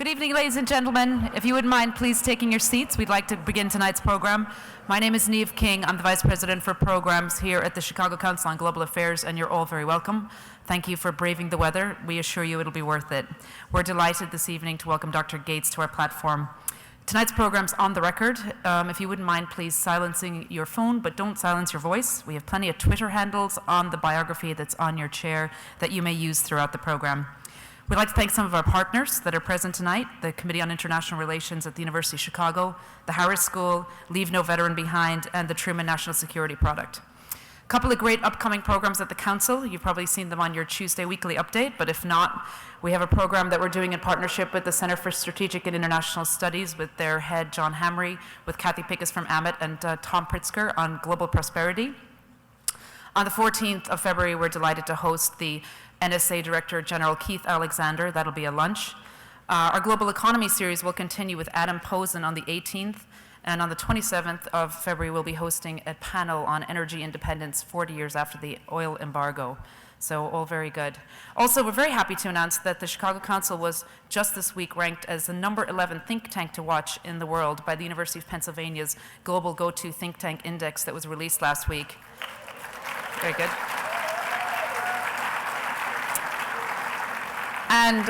Good evening, ladies and gentlemen. If you wouldn't mind please taking your seats, we'd like to begin tonight's program. My name is Niamh King. I'm the Vice President for Programs here at the Chicago Council on Global Affairs, and you're all very welcome. Thank you for braving the weather. We assure you it'll be worth it. We're delighted this evening to welcome Dr. Gates to our platform. Tonight's program's on the record. If you wouldn't mind please silencing your phone, but don't silence your voice. We have plenty of Twitter handles on the biography that's on your chair that you may use throughout the program. We'd like to thank some of our partners that are present tonight: the Committee on International Relations at the University of Chicago, the Harris School, Leave No Veteran Behind, and the Truman National Security Product. A couple of great upcoming programs at the Council. You've probably seen them on your Tuesday weekly update, but if not, we have a program that we're doing in partnership with the Center for Strategic and International Studies with their head, John Hamry, with Kathy Pickus from Amit, and Tom Pritzker on global prosperity. On the 14th of February, we're delighted to host the NSA Director General Keith Alexander. That'll be a lunch. Our Global Economy series will continue with Adam Posen on the 18th, and on the 27th of February, we'll be hosting a panel on energy independence 40 years after the oil embargo. So all very good. Also, we're very happy to announce that the Chicago Council was just this week ranked as the number 11 think tank to watch in the world by the University of Pennsylvania's Global Go-To Think Tank Index that was released last week. Very good. And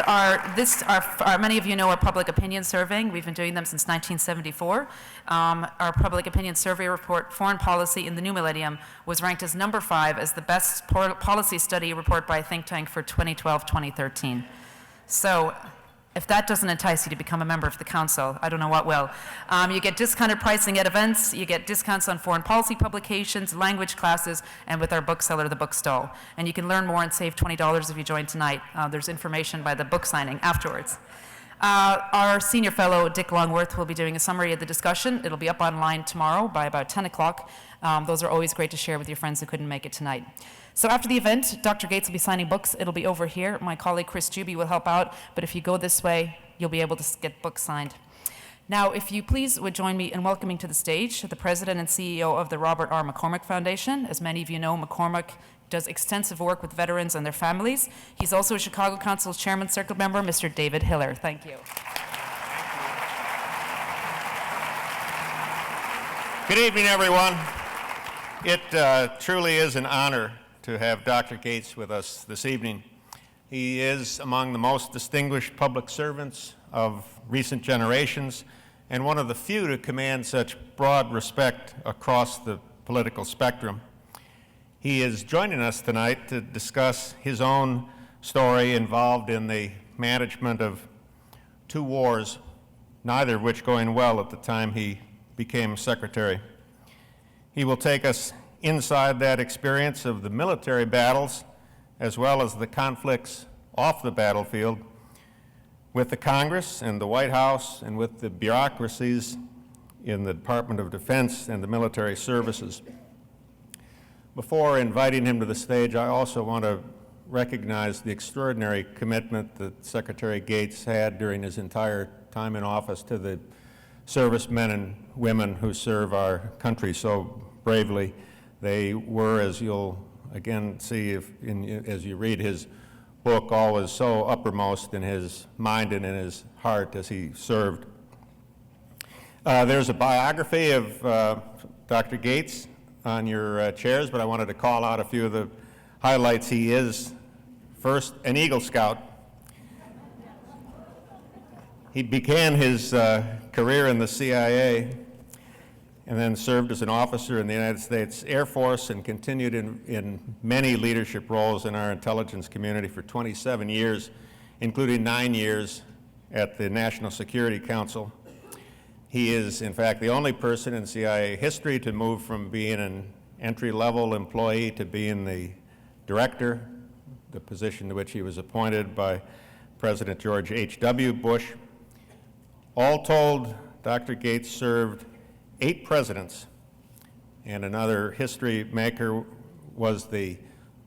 many of you know our public opinion surveying. We've been doing them since 1974. Our public opinion survey report, Foreign Policy in the New Millennium, was ranked as number 5 as the best policy study report by a think tank for 2012-2013. So if that doesn't entice you to become a member of the Council, I don't know what will. You get discounted pricing at events, you get discounts on foreign policy publications, language classes, and with our bookseller, The Bookstall. And you can learn more and save $20 if you join tonight. There's information by the book signing afterwards. Our senior fellow, Dick Longworth, will be doing a summary of the discussion. It'll be up online tomorrow by about 10 o'clock. Those are always great to share with your friends who couldn't make it tonight. So after the event, Dr. Gates will be signing books. It'll be over here. My colleague Chris Juby will help out, but if you go this way, you'll be able to get books signed. Now, if you please would join me in welcoming to the stage the President and CEO of the Robert R. McCormick Foundation. As many of you know, McCormick does extensive work with veterans and their families. He's also a Chicago Council's Chairman Circle member, Mr. David Hiller. Thank you. Good evening, everyone. It truly is an honor to have Dr. Gates with us this evening. He is among the most distinguished public servants of recent generations and one of the few to command such broad respect across the political spectrum. He is joining us tonight to discuss his own story involved in the management of 2 wars, neither of which going well at the time he became secretary. He will take us inside that experience of the military battles, as well as the conflicts off the battlefield, with the Congress and the White House and with the bureaucracies in the Department of Defense and the military services. Before inviting him to the stage, I also want to recognize the extraordinary commitment that Secretary Gates had during his entire time in office to the servicemen and women who serve our country so bravely. They were, as you'll again see as you read his book, always so uppermost in his mind and in his heart as he served. There's a biography of Dr. Gates on your chairs, but I wanted to call out a few of the highlights. He is, first, an Eagle Scout. He began his career in the CIA and then served as an officer in the United States Air Force and continued in many leadership roles in our intelligence community for 27 years, including 9 years at the National Security Council. He is, in fact, the only person in CIA history to move from being an entry-level employee to being the director, the position to which he was appointed by President George H.W. Bush. All told, Dr. Gates served 8 presidents, and another history maker, was the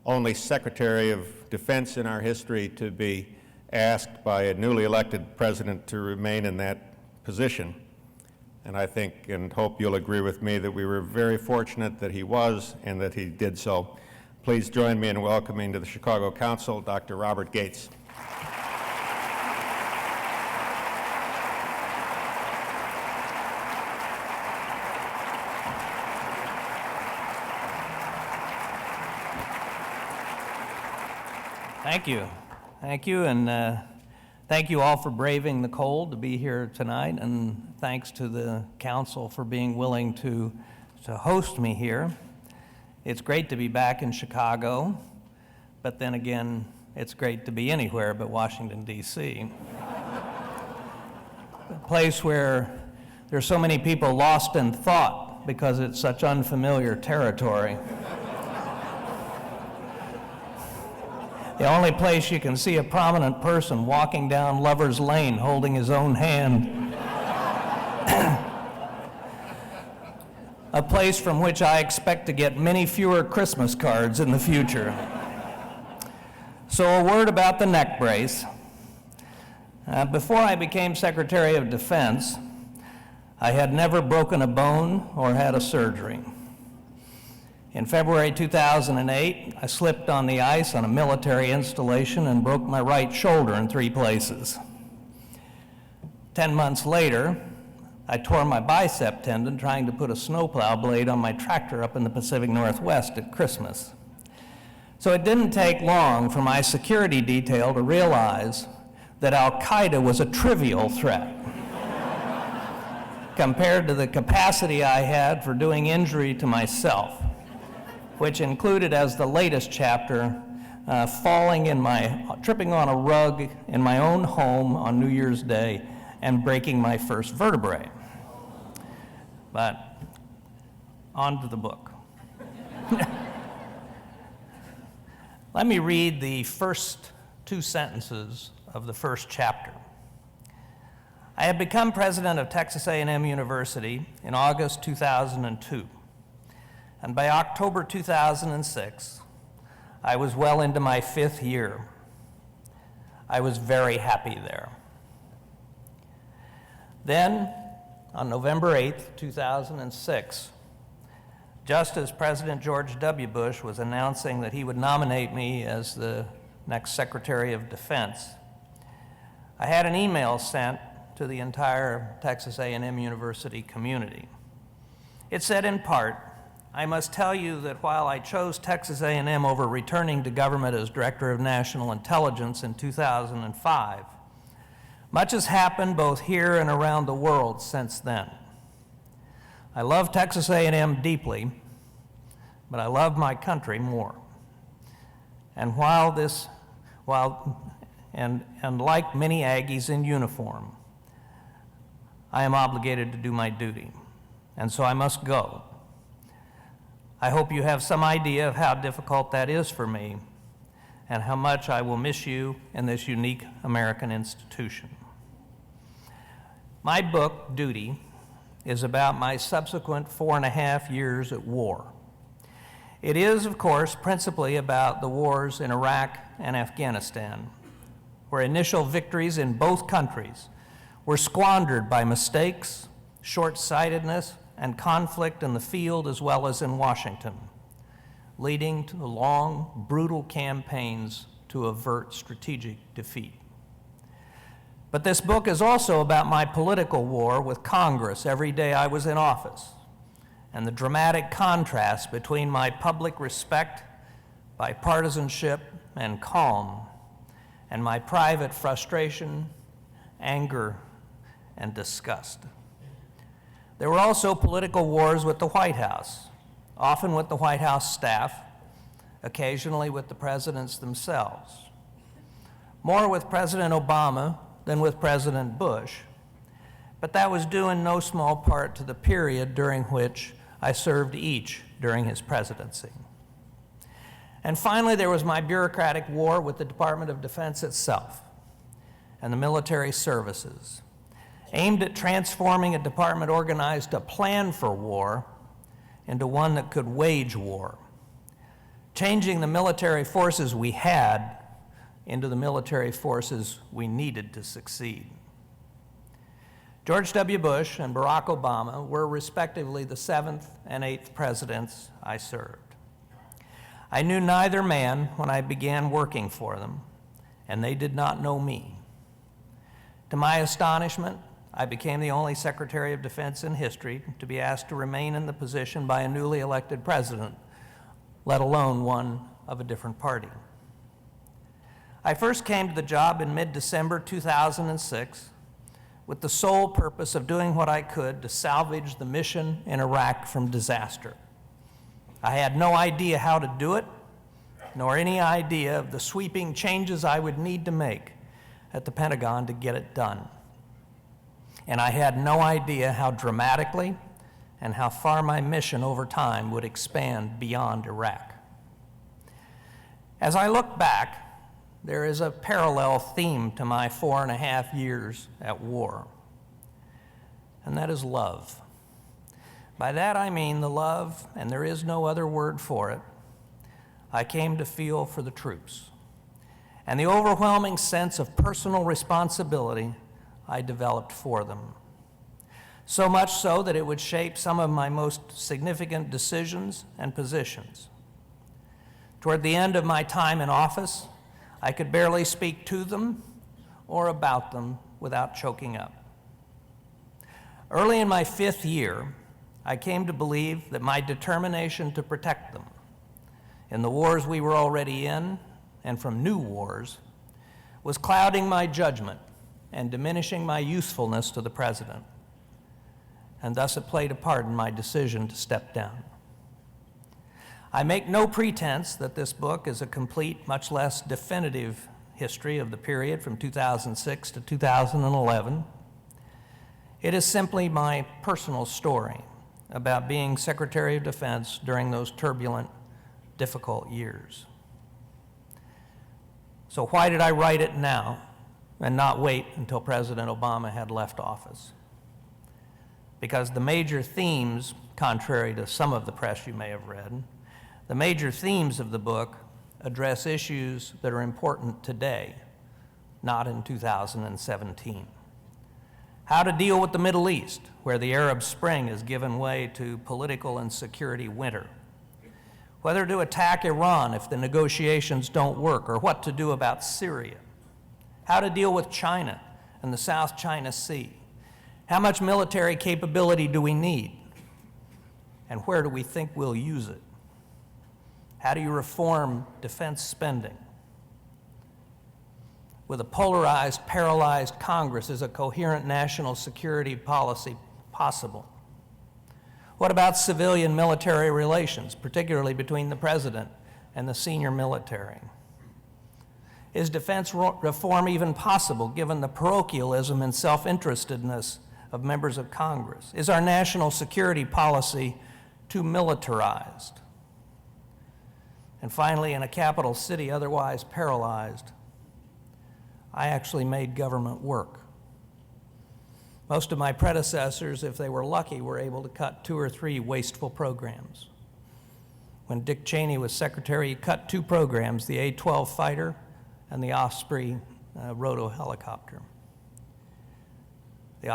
only Secretary of Defense in our history to be asked by a newly elected president to remain in that position. And I think and hope you'll agree with me that we were very fortunate that he was and that he did so. Please join me in welcoming to the Chicago Council Dr. Robert Gates. Thank you. Thank you, and thank you all for braving the cold to be here tonight, and thanks to the council for being willing to host me here. It's great to be back in Chicago, but then again, it's great to be anywhere but Washington, D.C. A place where there's so many people lost in thought because it's such unfamiliar territory. The only place you can see a prominent person walking down Lover's Lane holding his own hand. A place from which I expect to get many fewer Christmas cards in the future. So a word about the neck brace. Before I became Secretary of Defense, I had never broken a bone or had a surgery. In February 2008, I slipped on the ice on a military installation and broke my right shoulder in 3 places. 10 months later, I tore my bicep tendon trying to put a snowplow blade on my tractor up in the Pacific Northwest at Christmas. So it didn't take long for my security detail to realize that Al-Qaeda was a trivial threat compared to the capacity I had for doing injury to myself, which included, as the latest chapter, tripping on a rug in my own home on New Year's Day and breaking my first vertebrae. But on to the book. Let me read the first 2 sentences of the first chapter. I had become president of Texas A&M University in August 2002. And by October 2006, I was well into my 5th year. I was very happy there. Then, on November 8th, 2006, just as President George W. Bush was announcing that he would nominate me as the next Secretary of Defense, I had an email sent to the entire Texas A&M University community. It said in part, I must tell you that while I chose Texas A&M over returning to government as Director of National Intelligence in 2005, much has happened both here and around the world since then. I love Texas A&M deeply, but I love my country more. And like many Aggies in uniform, I am obligated to do my duty, and so I must go. I hope you have some idea of how difficult that is for me and how much I will miss you in this unique American institution. My book, Duty, is about my subsequent 4.5 years at war. It is, of course, principally about the wars in Iraq and Afghanistan, where initial victories in both countries were squandered by mistakes, short-sightedness, and conflict in the field as well as in Washington, leading to long, brutal campaigns to avert strategic defeat. But this book is also about my political war with Congress every day I was in office, and the dramatic contrast between my public respect, bipartisanship, and calm, and my private frustration, anger, and disgust. There were also political wars with the White House, often with the White House staff, occasionally with the presidents themselves. More with President Obama than with President Bush, but that was due in no small part to the period during which I served each during his presidency. And finally, there was my bureaucratic war with the Department of Defense itself and the military services, aimed at transforming a department organized to plan for war into one that could wage war, changing the military forces we had into the military forces we needed to succeed. George W. Bush and Barack Obama were respectively the 7th and 8th presidents I served. I knew neither man when I began working for them, and they did not know me. To my astonishment, I became the only Secretary of Defense in history to be asked to remain in the position by a newly elected president, let alone one of a different party. I first came to the job in mid-December 2006 with the sole purpose of doing what I could to salvage the mission in Iraq from disaster. I had no idea how to do it, nor any idea of the sweeping changes I would need to make at the Pentagon to get it done. And I had no idea how dramatically and how far my mission over time would expand beyond Iraq. As I look back, there is a parallel theme to my 4.5 years at war, and that is love. By that I mean the love, and there is no other word for it, I came to feel for the troops, and the overwhelming sense of personal responsibility I developed for them. So much so that it would shape some of my most significant decisions and positions. Toward the end of my time in office, I could barely speak to them or about them without choking up. Early in my 5th year, I came to believe that my determination to protect them in the wars we were already in and from new wars was clouding my judgment and diminishing my usefulness to the president. And thus it played a part in my decision to step down. I make no pretense that this book is a complete, much less definitive history of the period from 2006 to 2011. It is simply my personal story about being Secretary of Defense during those turbulent, difficult years. So why did I write it now and not wait until President Obama had left office? Because the major themes, contrary to some of the press you may have read, the major themes of the book address issues that are important today, not in 2017. How to deal with the Middle East, where the Arab Spring has given way to political and security winter. Whether to attack Iran if the negotiations don't work, or what to do about Syria. How to deal with China and the South China Sea. How much military capability do we need? And where do we think we'll use it? How do you reform defense spending? With a polarized, paralyzed Congress, is a coherent national security policy possible? What about civilian-military relations, particularly between the president and the senior military? Is defense reform even possible, given the parochialism and self-interestedness of members of Congress? Is our national security policy too militarized? And finally, in a capital city otherwise paralyzed, I actually made government work. Most of my predecessors, if they were lucky, were able to cut 2 or 3 wasteful programs. When Dick Cheney was secretary, he cut 2 programs, the A-12 fighter and the Osprey roto helicopter. The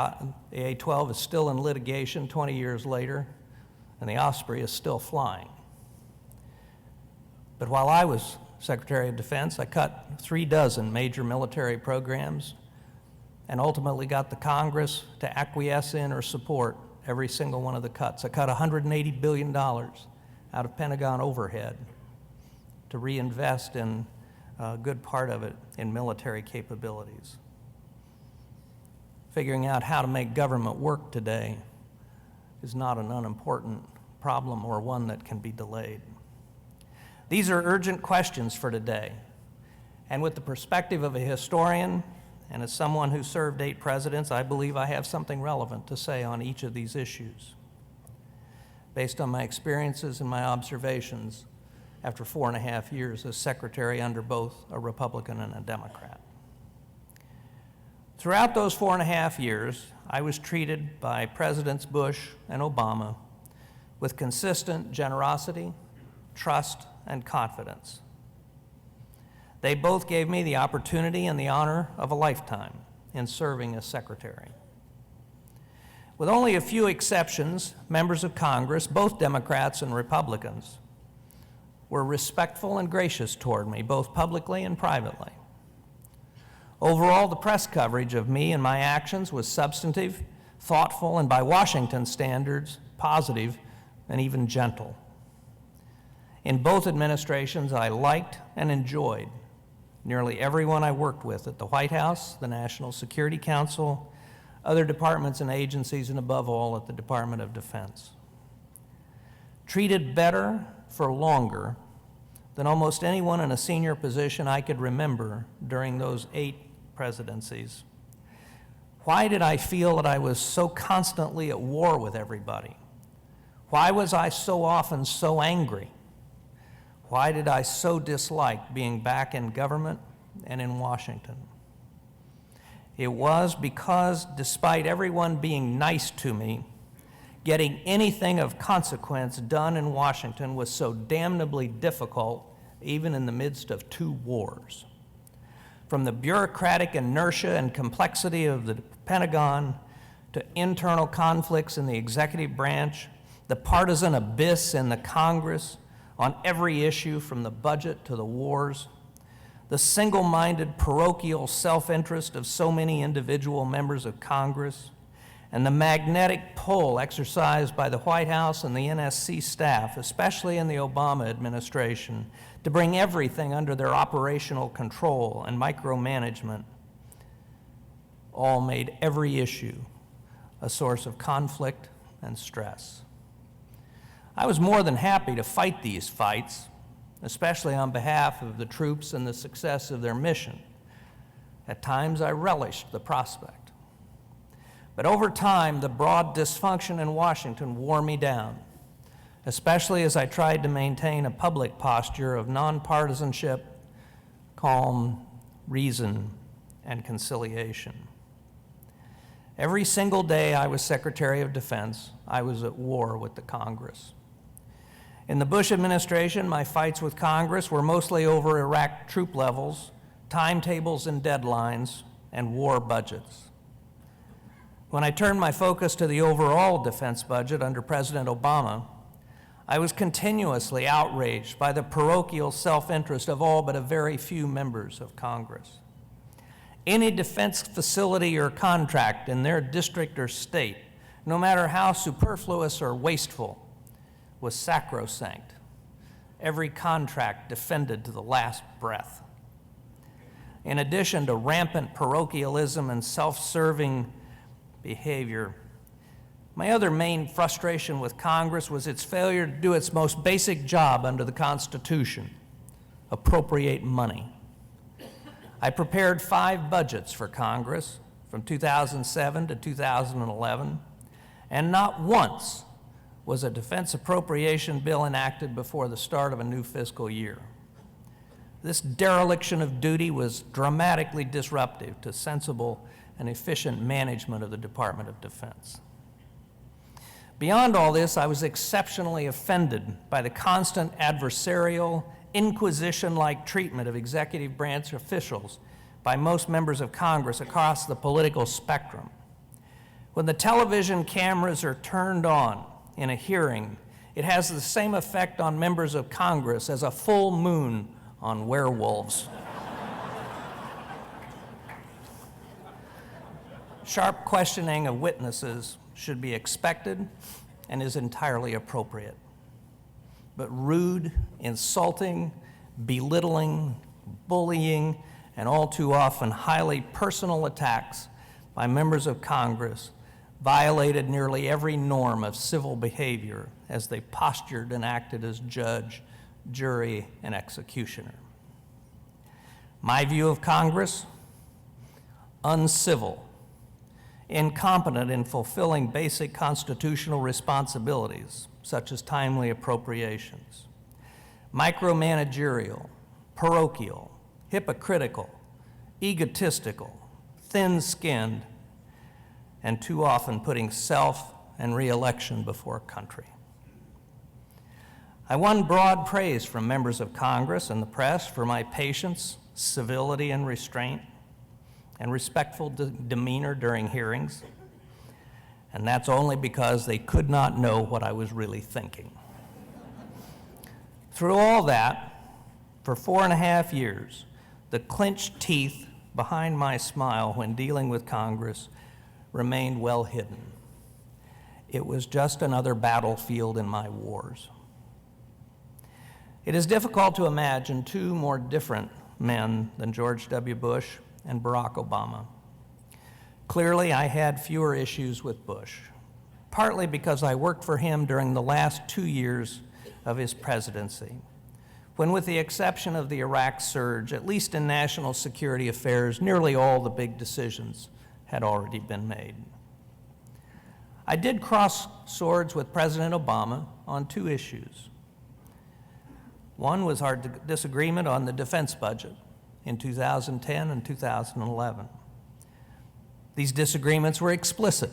A-12 is still in litigation 20 years later, and the Osprey is still flying. But while I was Secretary of Defense, I cut 36 major military programs and ultimately got the Congress to acquiesce in or support every single one of the cuts. I cut $180 billion out of Pentagon overhead to reinvest in a good part of it in military capabilities. Figuring out how to make government work today is not an unimportant problem or one that can be delayed. These are urgent questions for today, and with the perspective of a historian and as someone who served 8 presidents, I believe I have something relevant to say on each of these issues, based on my experiences and my observations after 4.5 years as secretary under both a Republican and a Democrat. Throughout those 4.5 years, I was treated by Presidents Bush and Obama with consistent generosity, trust, and confidence. They both gave me the opportunity and the honor of a lifetime in serving as secretary. With only a few exceptions, members of Congress, both Democrats and Republicans, were respectful and gracious toward me, both publicly and privately. Overall, the press coverage of me and my actions was substantive, thoughtful, and by Washington standards, positive and even gentle. In both administrations, I liked and enjoyed nearly everyone I worked with at the White House, the National Security Council, other departments and agencies, and above all, at the Department of Defense. Treated better for longer than almost anyone in a senior position I could remember during those 8 presidencies. Why did I feel that I was so constantly at war with everybody? Why was I so often so angry? Why did I so dislike being back in government and in Washington? It was because, despite everyone being nice to me, getting anything of consequence done in Washington was so damnably difficult, even in the midst of 2 wars. From the bureaucratic inertia and complexity of the Pentagon to internal conflicts in the executive branch, the partisan abyss in the Congress on every issue from the budget to the wars, the single-minded parochial self-interest of so many individual members of Congress, and the magnetic pull exercised by the White House and the NSC staff, especially in the Obama administration, to bring everything under their operational control and micromanagement, all made every issue a source of conflict and stress. I was more than happy to fight these fights, especially on behalf of the troops and the success of their mission. At times, I relished the prospect. But over time, the broad dysfunction in Washington wore me down, especially as I tried to maintain a public posture of nonpartisanship, calm, reason, and conciliation. Every single day I was Secretary of Defense, I was at war with the Congress. In the Bush administration, my fights with Congress were mostly over Iraq troop levels, timetables and deadlines, and war budgets. When I turned my focus to the overall defense budget under President Obama, I was continuously outraged by the parochial self-interest of all but a very few members of Congress. Any defense facility or contract in their district or state, no matter how superfluous or wasteful, was sacrosanct. Every contract defended to the last breath. In addition to rampant parochialism and self-serving behavior, my other main frustration with Congress was its failure to do its most basic job under the Constitution: appropriate money. I prepared 5 budgets for Congress from 2007 to 2011, and not once was a defense appropriation bill enacted before the start of a new fiscal year. This dereliction of duty was dramatically disruptive to sensible and efficient management of the Department of Defense. Beyond all this, I was exceptionally offended by the constant adversarial, inquisition-like treatment of executive branch officials by most members of Congress across the political spectrum. When the television cameras are turned on in a hearing, it has the same effect on members of Congress as a full moon on werewolves. Sharp questioning of witnesses should be expected and is entirely appropriate. But rude, insulting, belittling, bullying, and all too often highly personal attacks by members of Congress violated nearly every norm of civil behavior as they postured and acted as judge, jury, and executioner. My view of Congress: uncivil, incompetent in fulfilling basic constitutional responsibilities, such as timely appropriations, micromanagerial, parochial, hypocritical, egotistical, thin-skinned, and too often putting self and re-election before country. I won broad praise from members of Congress and the press for my patience, civility, and restraint, and respectful demeanor during hearings, and that's only because they could not know what I was really thinking. Through all that, for 4.5 years, the clenched teeth behind my smile when dealing with Congress remained well hidden. It was just another battlefield in my wars. It is difficult to imagine 2 more different men than George W. Bush and Barack Obama. Clearly, I had fewer issues with Bush, partly because I worked for him during the last 2 years of his presidency, when with the exception of the Iraq surge, at least in national security affairs, nearly all the big decisions had already been made. I did cross swords with President Obama on 2 issues. One was our disagreement on the defense budget in 2010 and 2011. These disagreements were explicit,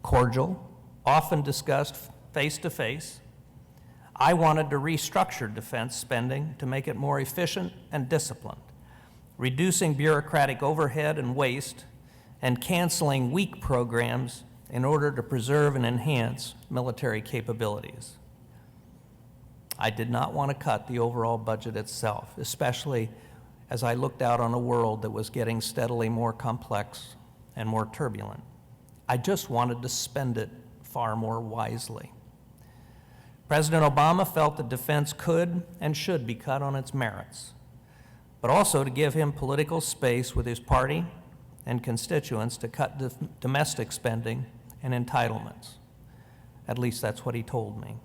cordial, often discussed face to face. I wanted to restructure defense spending to make it more efficient and disciplined, reducing bureaucratic overhead and waste, and canceling weak programs in order to preserve and enhance military capabilities. I did not want to cut the overall budget itself, especially as I looked out on a world that was getting steadily more complex and more turbulent. I just wanted to spend it far more wisely. President Obama felt that defense could and should be cut on its merits, but also to give him political space with his party and constituents to cut domestic spending and entitlements. At least that's what he told me.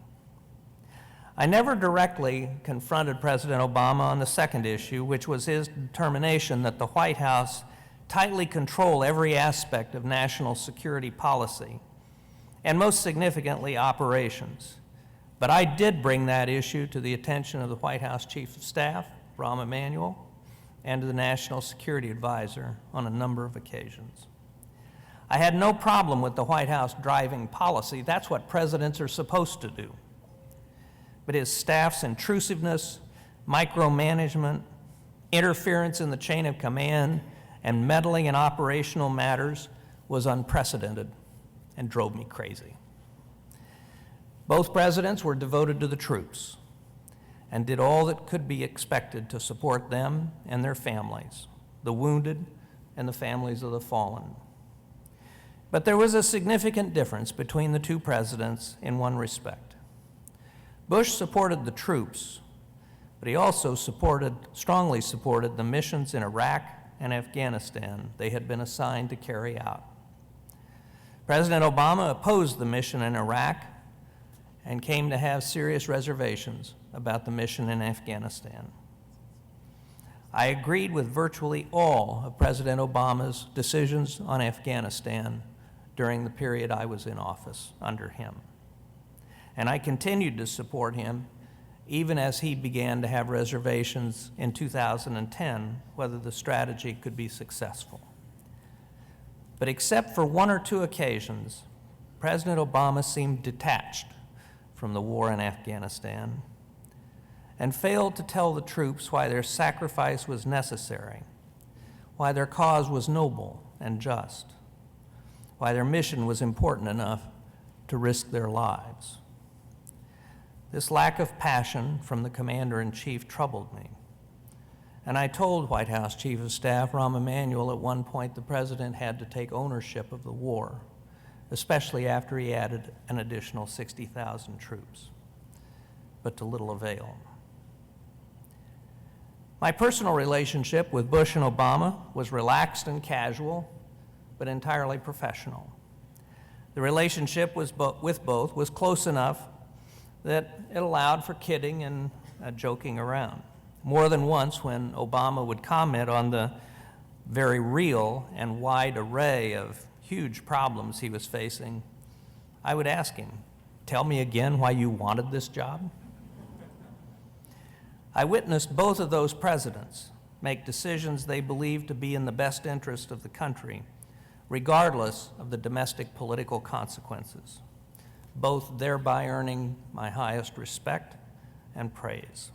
I never directly confronted President Obama on the second issue, which was his determination that the White House tightly control every aspect of national security policy, and most significantly, operations. But I did bring that issue to the attention of the White House Chief of Staff, Rahm Emanuel, and to the National Security Advisor on a number of occasions. I had no problem with the White House driving policy. That's what presidents are supposed to do. But his staff's intrusiveness, micromanagement, interference in the chain of command, and meddling in operational matters was unprecedented and drove me crazy. Both presidents were devoted to the troops and did all that could be expected to support them and their families, the wounded and the families of the fallen. But there was a significant difference between the 2 presidents in one respect. Bush supported the troops, but he also strongly supported the missions in Iraq and Afghanistan they had been assigned to carry out. President Obama opposed the mission in Iraq and came to have serious reservations about the mission in Afghanistan. I agreed with virtually all of President Obama's decisions on Afghanistan during the period I was in office under him. And I continued to support him even as he began to have reservations in 2010 whether the strategy could be successful. But except for 1 or 2 occasions, President Obama seemed detached from the war in Afghanistan and failed to tell the troops why their sacrifice was necessary, why their cause was noble and just, why their mission was important enough to risk their lives. This lack of passion from the commander-in-chief troubled me. And I told White House Chief of Staff Rahm Emanuel at one point the president had to take ownership of the war, especially after he added an additional 60,000 troops, but to little avail. My personal relationship with Bush and Obama was relaxed and casual, but entirely professional. The relationship with both was close enough that it allowed for kidding and joking around. More than once, when Obama would comment on the very real and wide array of huge problems he was facing, I would ask him, "Tell me again why you wanted this job?" I witnessed both of those presidents make decisions they believed to be in the best interest of the country, regardless of the domestic political consequences, both thereby earning my highest respect and praise.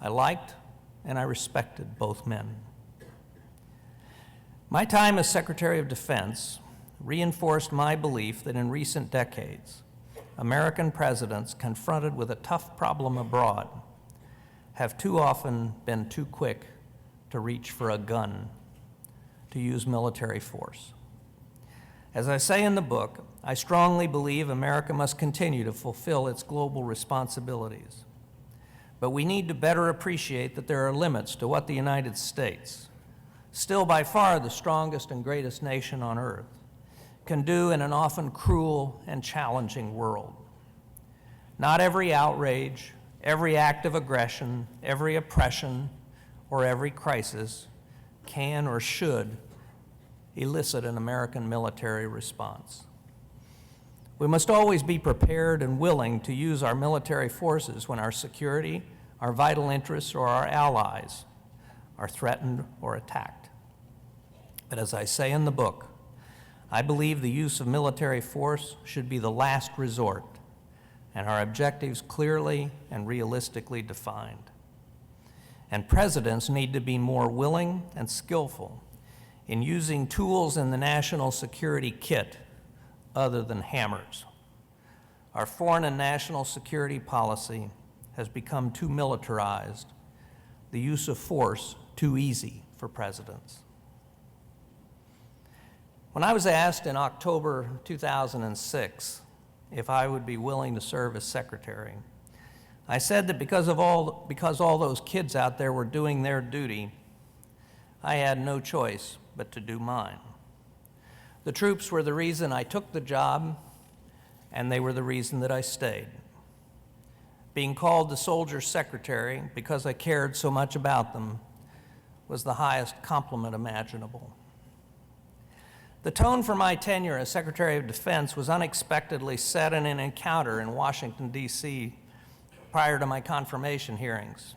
I liked and I respected both men. My time as Secretary of Defense reinforced my belief that in recent decades, American presidents confronted with a tough problem abroad have too often been too quick to reach for a gun, to use military force. As I say in the book, I strongly believe America must continue to fulfill its global responsibilities. but we need to better appreciate that there are limits to what the United States, still by far the strongest and greatest nation on earth, can do in an often cruel and challenging world. Not every outrage, every act of aggression, every oppression, or every crisis can or should elicit an American military response. We must always be prepared and willing to use our military forces when our security, our vital interests, or our allies are threatened or attacked. But as I say in the book, I believe the use of military force should be the last resort, and our objectives clearly and realistically defined. And presidents need to be more willing and skillful in using tools in the national security kit other than hammers. Our foreign and national security policy has become too militarized, the use of force too easy for presidents. When I was asked in October 2006 if I would be willing to serve as secretary, I said that because all those kids out there were doing their duty, I had no choice but to do mine. The troops were the reason I took the job, and they were the reason that I stayed. Being called the soldier secretary because I cared so much about them was the highest compliment imaginable. The tone for my tenure as Secretary of Defense was unexpectedly set in an encounter in Washington, D.C. prior to my confirmation hearings.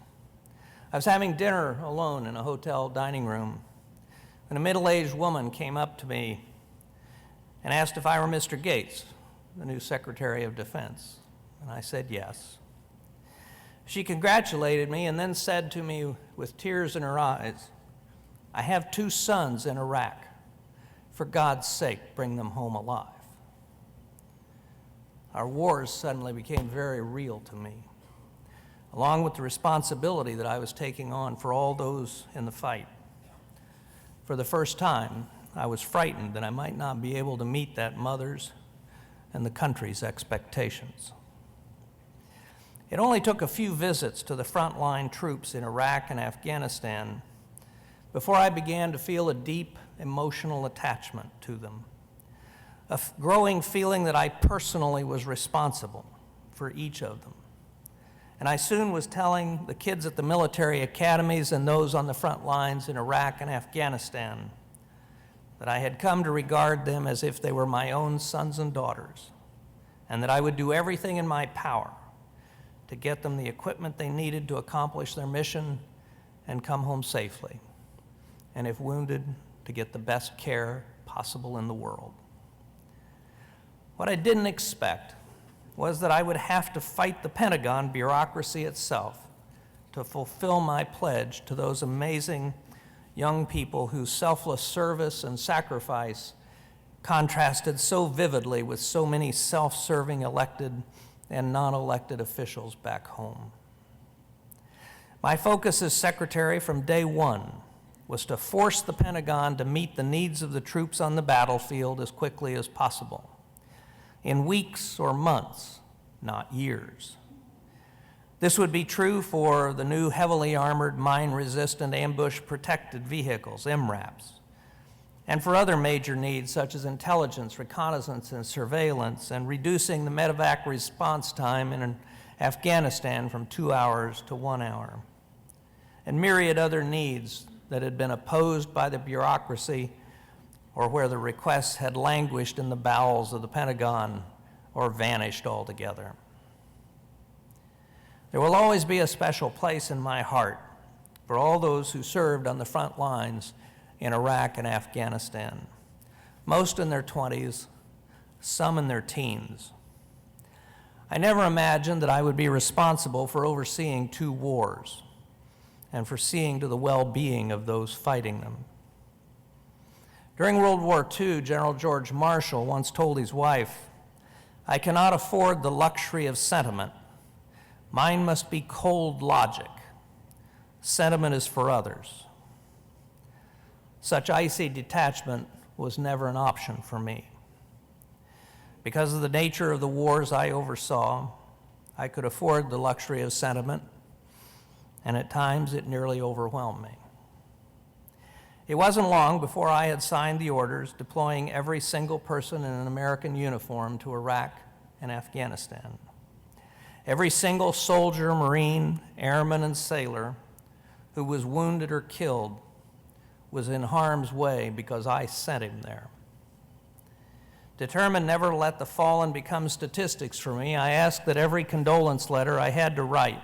I was having dinner alone in a hotel dining room when a middle-aged woman came up to me and asked if I were Mr. Gates, the new Secretary of Defense, and I said yes. She congratulated me and then said to me with tears in her eyes, "I have 2 sons in Iraq. For God's sake, bring them home alive." Our wars suddenly became very real to me, along with the responsibility that I was taking on for all those in the fight. For the first time, I was frightened that I might not be able to meet that mother's and the country's expectations. It only took a few visits to the frontline troops in Iraq and Afghanistan before I began to feel a deep emotional attachment to them, a growing feeling that I personally was responsible for each of them. And I soon was telling the kids at the military academies and those on the front lines in Iraq and Afghanistan that I had come to regard them as if they were my own sons and daughters, and that I would do everything in my power to get them the equipment they needed to accomplish their mission and come home safely, and if wounded, to get the best care possible in the world. What I didn't expect was that I would have to fight the Pentagon bureaucracy itself to fulfill my pledge to those amazing young people whose selfless service and sacrifice contrasted so vividly with so many self-serving elected and non-elected officials back home. My focus as secretary from day one was to force the Pentagon to meet the needs of the troops on the battlefield as quickly as possible, in weeks or months, not years. This would be true for the new heavily armored mine-resistant ambush-protected vehicles, MRAPs, and for other major needs such as intelligence, reconnaissance, and surveillance, and reducing the medevac response time in Afghanistan from 2 hours to 1 hour, and myriad other needs that had been opposed by the bureaucracy or where the requests had languished in the bowels of the Pentagon or vanished altogether. There will always be a special place in my heart for all those who served on the front lines in Iraq and Afghanistan, most in their 20s, some in their teens. I never imagined that I would be responsible for overseeing 2 wars and for seeing to the well-being of those fighting them. During World War II, General George Marshall once told his wife, "I cannot afford the luxury of sentiment. Mine must be cold logic. Sentiment is for others." Such icy detachment was never an option for me. Because of the nature of the wars I oversaw, I could afford the luxury of sentiment, and at times it nearly overwhelmed me. It wasn't long before I had signed the orders deploying every single person in an American uniform to Iraq and Afghanistan. Every single soldier, Marine, airman, and sailor who was wounded or killed was in harm's way because I sent him there. Determined never to let the fallen become statistics for me, I asked that every condolence letter I had to write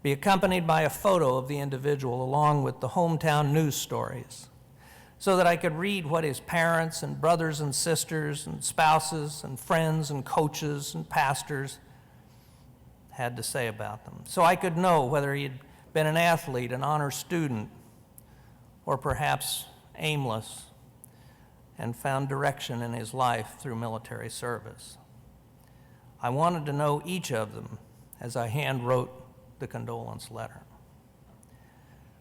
be accompanied by a photo of the individual along with the hometown news stories, so that I could read what his parents and brothers and sisters and spouses and friends and coaches and pastors had to say about them, so I could know whether he'd been an athlete, an honor student, or perhaps aimless and found direction in his life through military service. I wanted to know each of them as I hand wrote the condolence letter.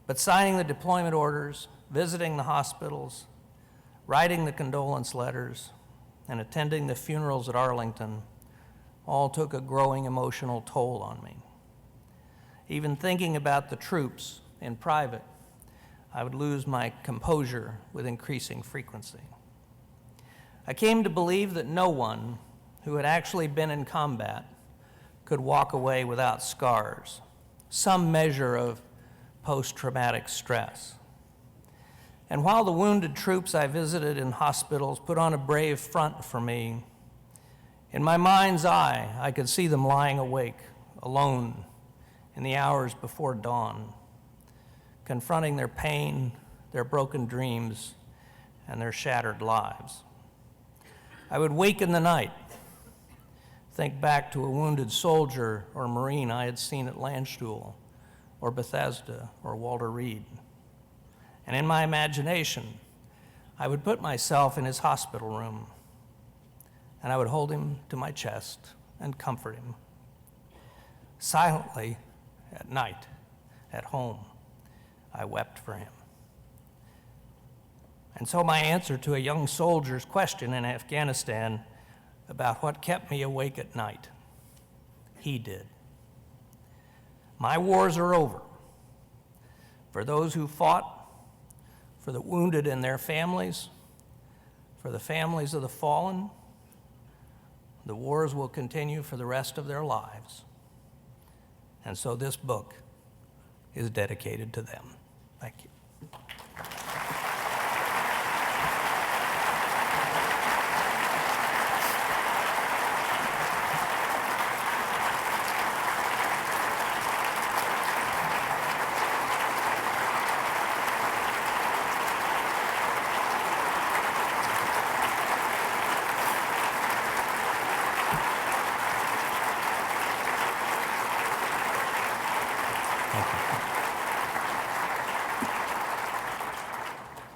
But signing the deployment orders, visiting the hospitals, writing the condolence letters, and attending the funerals at Arlington all took a growing emotional toll on me. Even thinking about the troops in private, I would lose my composure with increasing frequency. I came to believe that no one who had actually been in combat could walk away without scars, some measure of post-traumatic stress. And while the wounded troops I visited in hospitals put on a brave front for me, in my mind's eye, I could see them lying awake, alone, in the hours before dawn, confronting their pain, their broken dreams, and their shattered lives. I would wake in the night, think back to a wounded soldier or Marine I had seen at Landstuhl, or Bethesda, or Walter Reed. And in my imagination, I would put myself in his hospital room, and I would hold him to my chest and comfort him. Silently, at night, at home, I wept for him. And so my answer to a young soldier's question in Afghanistan about what kept me awake at night, he did. My wars are over. For those who fought, for the wounded and their families, for the families of the fallen, the wars will continue for the rest of their lives. And so this book is dedicated to them. Thank you.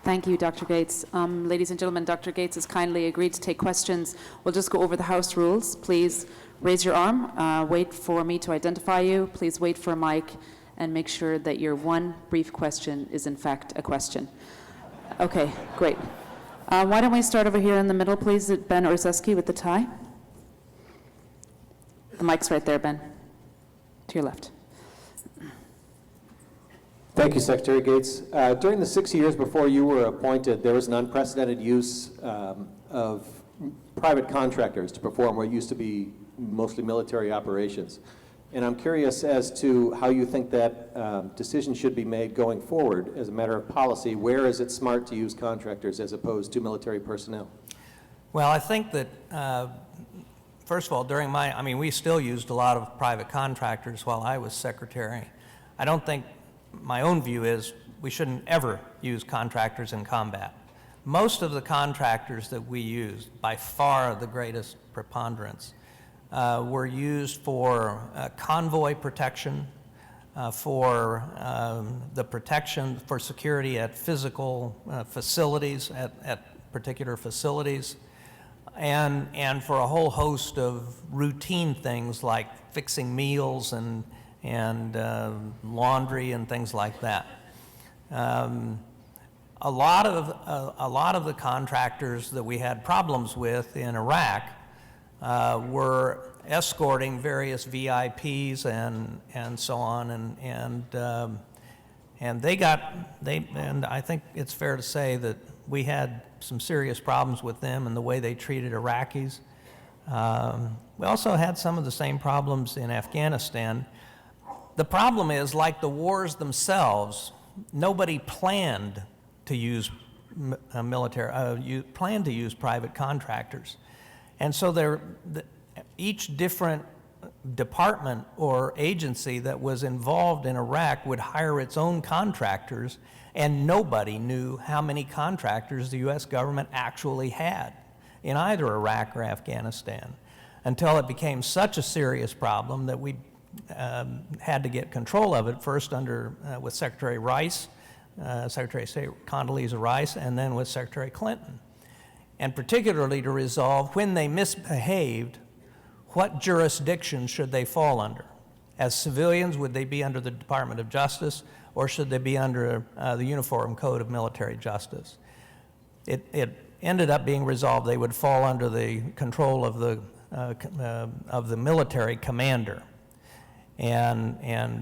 Thank you, Dr. Gates. Ladies and gentlemen, Dr. Gates has kindly agreed to take questions. We'll just go over the House rules. Please raise your arm, wait for me to identify you, please wait for a mic, and make sure that your one brief question is in fact a question. Okay, great. Why don't we start over here in the middle, please, Ben Orzeski with the tie. The mic's right there, Ben, to your left. Thank you, Secretary Gates. During the 6 years before you were appointed, there was an unprecedented use of private contractors to perform what used to be mostly military operations. And I'm curious as to how you think that decision should be made going forward as a matter of policy. Where is it smart to use contractors as opposed to military personnel? Well, I think that, first of all, we still used a lot of private contractors while I was secretary. I don't think, my own view is we shouldn't ever use contractors in combat. Most of the contractors that we used, by far the greatest preponderance, were used for convoy protection, for the protection for security at physical facilities, at particular facilities, and for a whole host of routine things like fixing meals and laundry and things like that. A lot of the contractors that we had problems with in Iraq were escorting various VIPs and so on, and and I think it's fair to say that we had some serious problems with them and the way they treated Iraqis. We also had some of the same problems in Afghanistan. The problem is, like the wars themselves, nobody planned to use planned to use private contractors. And so each different department or agency that was involved in Iraq would hire its own contractors, and nobody knew how many contractors the U.S. government actually had in either Iraq or Afghanistan, until it became such a serious problem that we had to get control of it, first with Secretary Rice, Secretary of State Condoleezza Rice, and then with Secretary Clinton. And particularly to resolve, when they misbehaved, what jurisdiction should they fall under? As civilians, would they be under the Department of Justice, or should they be under the Uniform Code of Military Justice? It ended up being resolved they would fall under the control of the military commander, and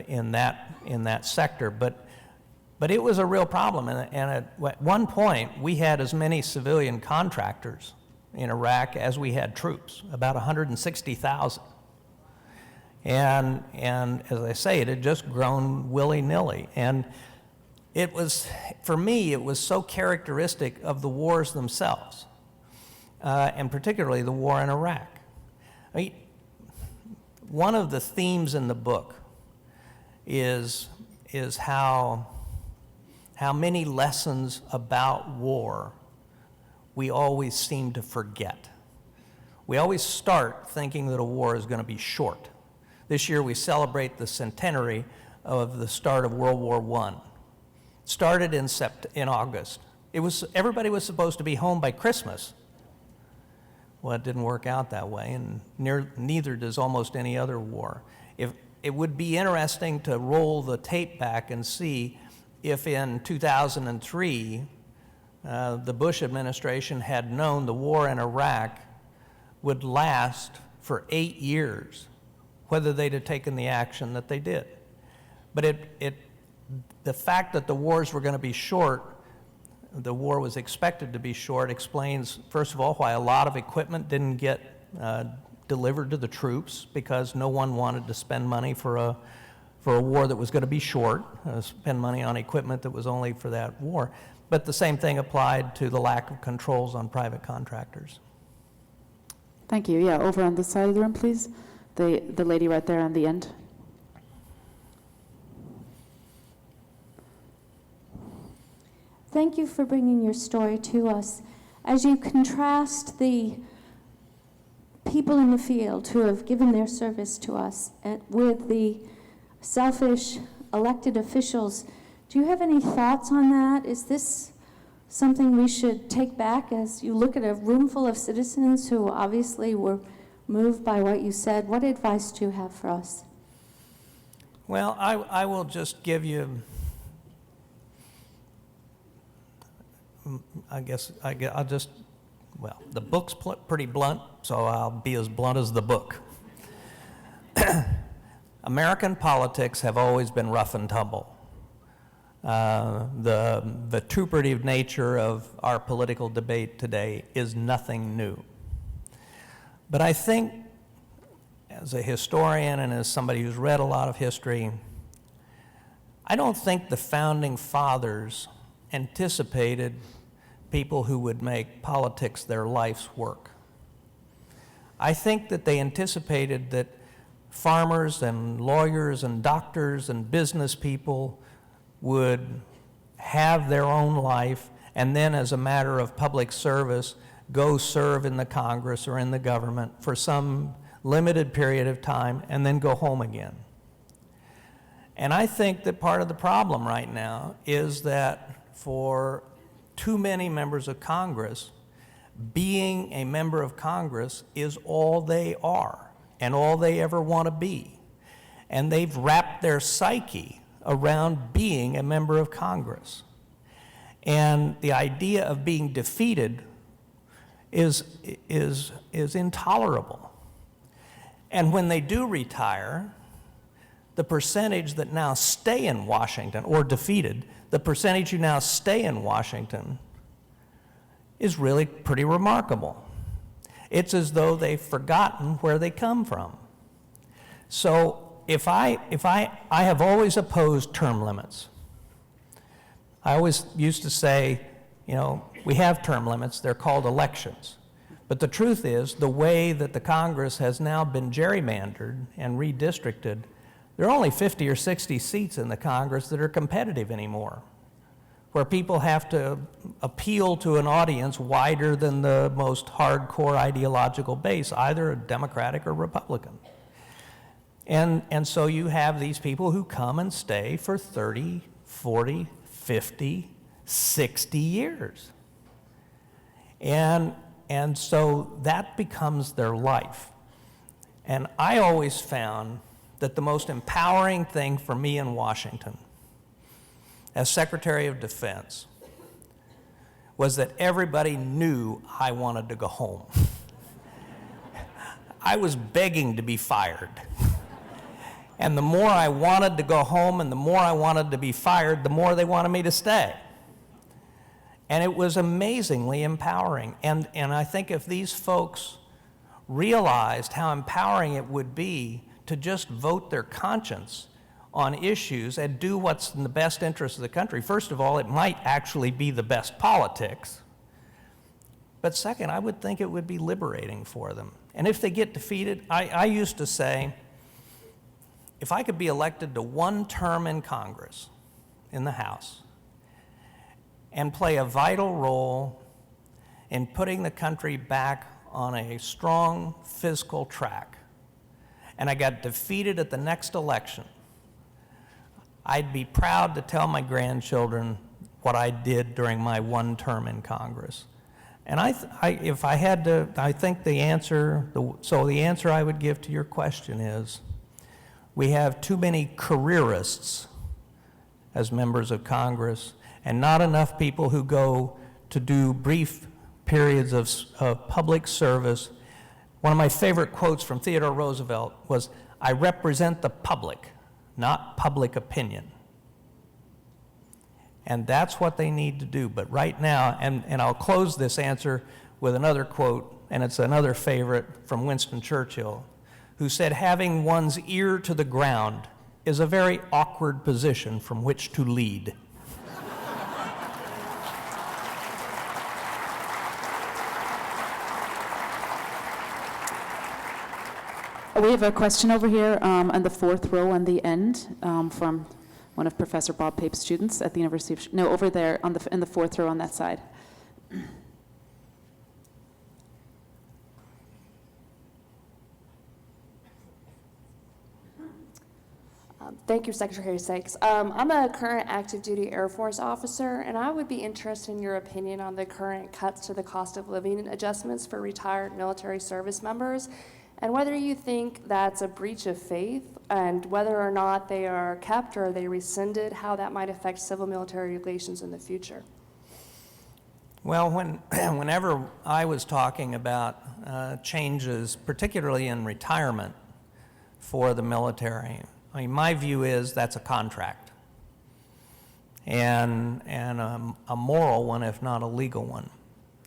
in that sector. But it was a real problem, and at one point we had as many civilian contractors in Iraq as we had troops, about 160,000. And as I say, it had just grown willy-nilly. And it was, for me, it was so characteristic of the wars themselves, and particularly the war in Iraq. I mean, one of the themes in the book is how many lessons about war we always seem to forget. We always start thinking that a war is going to be short. This year we celebrate the centenary of the start of World War I. Started in August. Everybody was supposed to be home by Christmas. Well, it didn't work out that way, and neither does almost any other war. It would be interesting to roll the tape back and see if in 2003 the Bush administration had known the war in Iraq would last for 8 years, whether they'd have taken the action that they did. But the fact that the wars were going to be short, the war was expected to be short, explains, first of all, why a lot of equipment didn't get delivered to the troops, because no one wanted to spend money for a war that was going to be short, spend money on equipment that was only for that war. But the same thing applied to the lack of controls on private contractors. Thank you. Yeah, over on this side of the room, please. The lady right there on the end. Thank you for bringing your story to us. As you contrast the people in the field who have given their service to us with the selfish elected officials, do you have any thoughts on that? Is this something we should take back as you look at a room full of citizens who obviously were moved by what you said? What advice do you have for us? Well, I will just give you, the book's pretty blunt, so I'll be as blunt as the book. American politics have always been rough and tumble. The vituperative nature of our political debate today is nothing new. But I think, as a historian and as somebody who's read a lot of history, I don't think the founding fathers anticipated people who would make politics their life's work. I think that they anticipated that farmers and lawyers and doctors and business people would have their own life, and then as a matter of public service, go serve in the Congress or in the government for some limited period of time and then go home again. And I think that part of the problem right now is that for too many members of Congress, being a member of Congress is all they are and all they ever want to be. And they've wrapped their psyche around being a member of Congress. And the idea of being defeated is intolerable. And when they do retire, the percentage that now stay in Washington, or defeated, the percentage who now stay in Washington is really pretty remarkable. It's as though they've forgotten where they come from. So I have always opposed term limits. I always used to say, you know, we have term limits, they're called elections. But the truth is, the way that the Congress has now been gerrymandered and redistricted, there are only 50 or 60 seats in the Congress that are competitive anymore, where people have to appeal to an audience wider than the most hardcore ideological base, either Democratic or Republican. And so you have these people who come and stay for 30, 40, 50, 60 years. And so that becomes their life. And I always found that the most empowering thing for me in Washington as Secretary of Defense was that everybody knew I wanted to go home. I was begging to be fired. And the more I wanted to go home and the more I wanted to be fired, the more they wanted me to stay. And it was amazingly empowering. And I think if these folks realized how empowering it would be to just vote their conscience on issues and do what's in the best interest of the country, first of all, it might actually be the best politics. But second, I would think it would be liberating for them. And if they get defeated, I used to say, if I could be elected to one term in Congress, in the House, and play a vital role in putting the country back on a strong fiscal track, and I got defeated at the next election, I'd be proud to tell my grandchildren what I did during my one term in Congress. And if I had to, I think the answer I would give to your question is, we have too many careerists as members of Congress, and not enough people who go to do brief periods of public service. One of my favorite quotes from Theodore Roosevelt was, "I represent the public, not public opinion." And that's what they need to do. But right now, and I'll close this answer with another quote, and it's another favorite from Winston Churchill, who said, "Having one's ear to the ground is a very awkward position from which to lead." We have a question over here on the fourth row on the end from one of Professor Bob Pape's students at the University of, no, over there on in the fourth row on that side. Thank you, Secretary Sykes. I'm a current active duty Air Force officer, and I would be interested in your opinion on the current cuts to the cost of living adjustments for retired military service members, and whether you think that's a breach of faith, and whether or not they are kept or are they rescinded, how that might affect civil-military relations in the future. Well, whenever I was talking about changes, particularly in retirement for the military, I mean, my view is that's a contract, and a moral one, if not a legal one.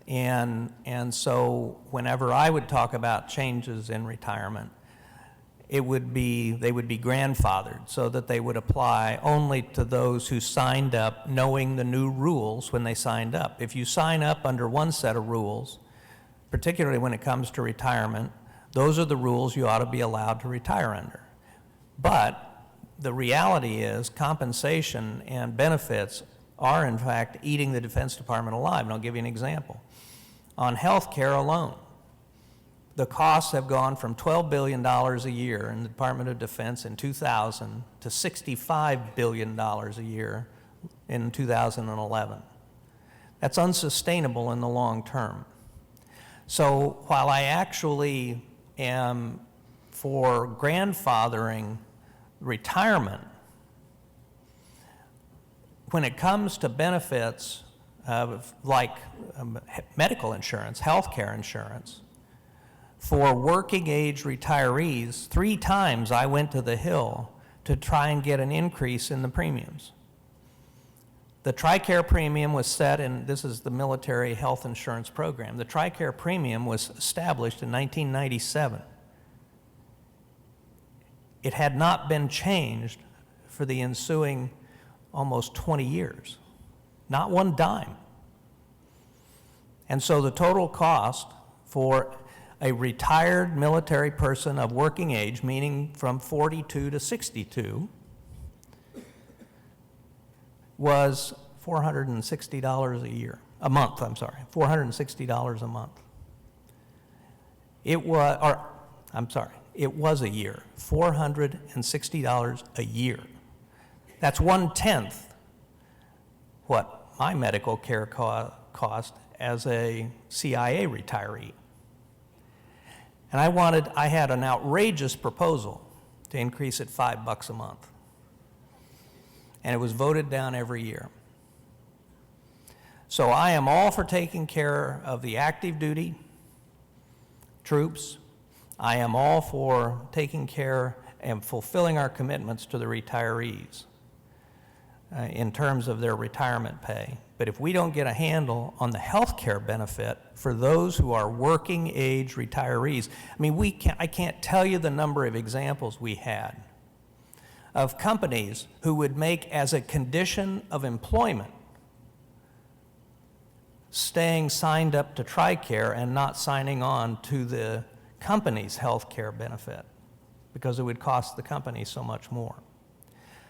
And so whenever I would talk about changes in retirement, they would be grandfathered so that they would apply only to those who signed up knowing the new rules when they signed up. If you sign up under one set of rules, particularly when it comes to retirement, those are the rules you ought to be allowed to retire under. But the reality is compensation and benefits are in fact eating the Defense Department alive, and I'll give you an example. On health care alone, the costs have gone from $12 billion a year in the Department of Defense in 2000 to $65 billion a year in 2011. That's unsustainable in the long term. So while I actually am for grandfathering retirement, when it comes to benefits like medical insurance, health care insurance, For working age retirees, 3 times I went to the Hill to try and get an increase in the premiums. The TRICARE premium was set in, this is the military health insurance program. The TRICARE premium was established in 1997. It had not been changed for the ensuing almost 20 years, not one dime. And so the total cost for a retired military person of working age, meaning from 42 to 62, was $460 a year, a month, I'm sorry, $460 a month. It was a year, $460 a year. That's 1/10 what my medical care cost as a CIA retiree. And I had an outrageous proposal to increase it $5 a month. And it was voted down every year. So I am all for taking care of the active duty troops. I am all for taking care and fulfilling our commitments to the retirees in terms of their retirement pay. But if we don't get a handle on the health care benefit for those who are working age retirees, I mean, I can't tell you the number of examples we had of companies who would make as a condition of employment staying signed up to TRICARE and not signing on to the company's health care benefit because it would cost the company so much more.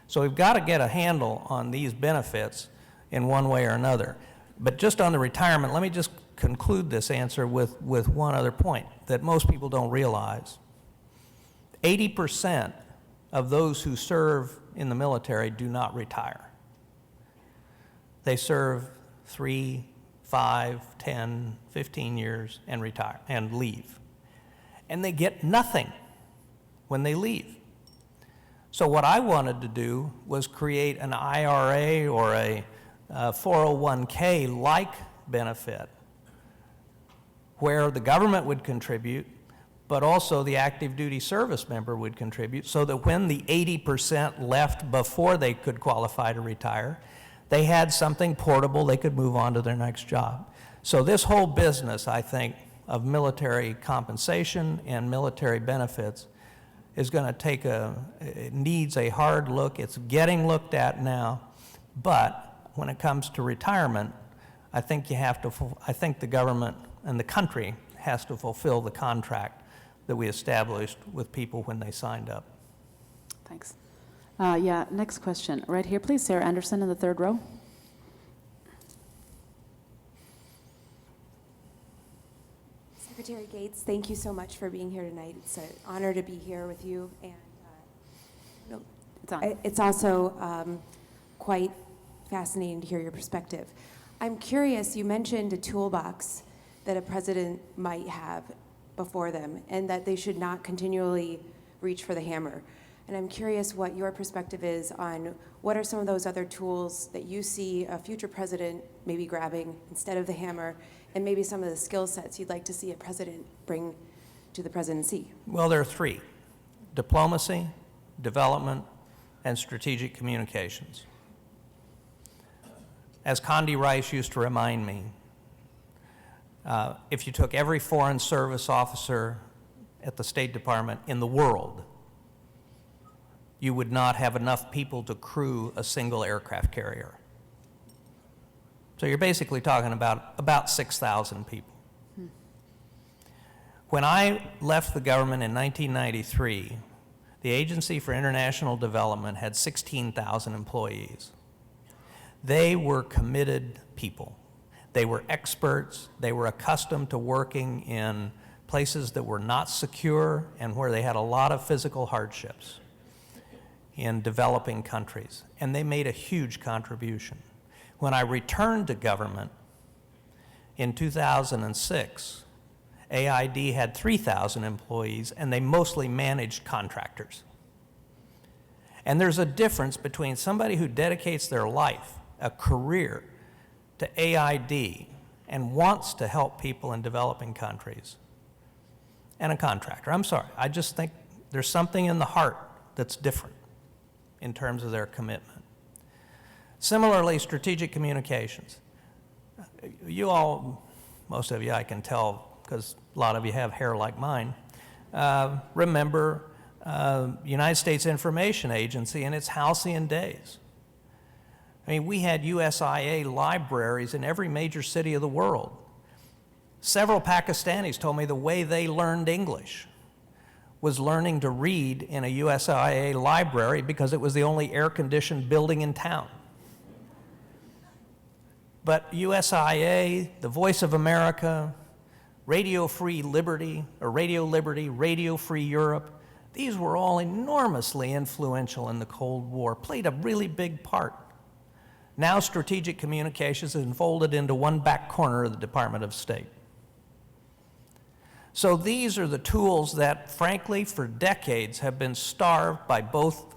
So we've got to get a handle on these benefits in one way or another. But just on the retirement, let me just conclude this answer with one other point that most people don't realize. 80% of those who serve in the military do not retire. They serve 3, 5, 10, 15 years and retire and leave. And they get nothing when they leave. So what I wanted to do was create an IRA or a 401k-like benefit where the government would contribute, but also the active duty service member would contribute, so that when the 80% left before they could qualify to retire, they had something portable they could move on to their next job. So this whole business, I think, of military compensation and military benefits is going to it needs a hard look. It's getting looked at now, but when it comes to retirement, I think the government and the country has to fulfill the contract that we established with people when they signed up. Thanks. Yeah, next question. Right here, please. Sarah Anderson in the 3rd row. Secretary Gates, thank you so much for being here tonight. It's an honor to be here with you. And It's on. it's also quite fascinating to hear your perspective. I'm curious, you mentioned a toolbox that a president might have before them and that they should not continually reach for the hammer. And I'm curious what your perspective is on what are some of those other tools that you see a future president maybe grabbing instead of the hammer, and maybe some of the skill sets you'd like to see a president bring to the presidency? Well, there are 3: diplomacy, development, and strategic communications. As Condi Rice used to remind me, if you took every foreign service officer at the State Department in the world, you would not have enough people to crew a single aircraft carrier. So you're basically talking about 6,000 people. When I left the government in 1993, the Agency for International Development had 16,000 employees. They were committed people. They were experts. They were accustomed to working in places that were not secure and where they had a lot of physical hardships in developing countries. And they made a huge contribution. When I returned to government in 2006, AID had 3,000 employees, and they mostly managed contractors. And there's a difference between somebody who dedicates their life, a career, to AID and wants to help people in developing countries, and a contractor. I'm sorry, I just think there's something in the heart that's different in terms of their commitment. Similarly, strategic communications. You all, most of you I can tell, because a lot of you have hair like mine, remember United States Information Agency in its halcyon days. I mean, we had USIA libraries in every major city of the world. Several Pakistanis told me the way they learned English was learning to read in a USIA library because it was the only air-conditioned building in town. But USIA, the Voice of America, Radio Free Liberty, or Radio Liberty, Radio Free Europe, these were all enormously influential in the Cold War, played a really big part. Now strategic communications is enfolded into one back corner of the Department of State. So these are the tools that, frankly, for decades have been starved by both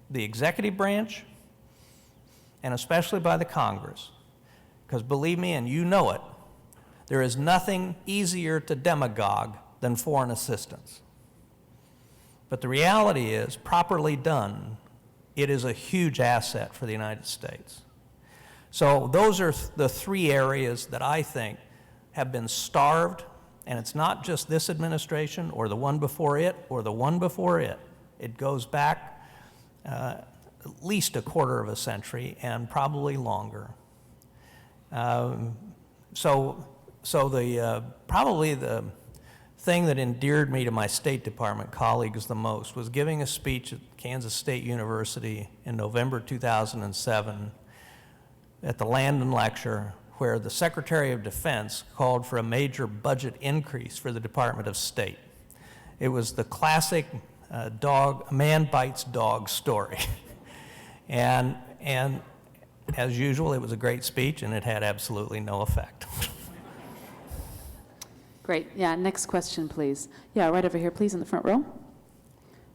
the executive branch and especially by the Congress. Because believe me, and you know it, there is nothing easier to demagogue than foreign assistance. But the reality is, properly done, it is a huge asset for the United States. So those are the three areas that I think have been starved, and it's not just this administration or the one before it or the one before it. It goes back at least a quarter of a century and probably longer. Probably the thing that endeared me to my State Department colleagues the most was giving a speech at Kansas State University in November 2007 at the Landon Lecture, where the Secretary of Defense called for a major budget increase for the Department of State. It was the classic man bites dog story. and as usual, it was a great speech, and it had absolutely no effect. Great. Yeah, next question, please. Yeah, right over here, please, in the front row.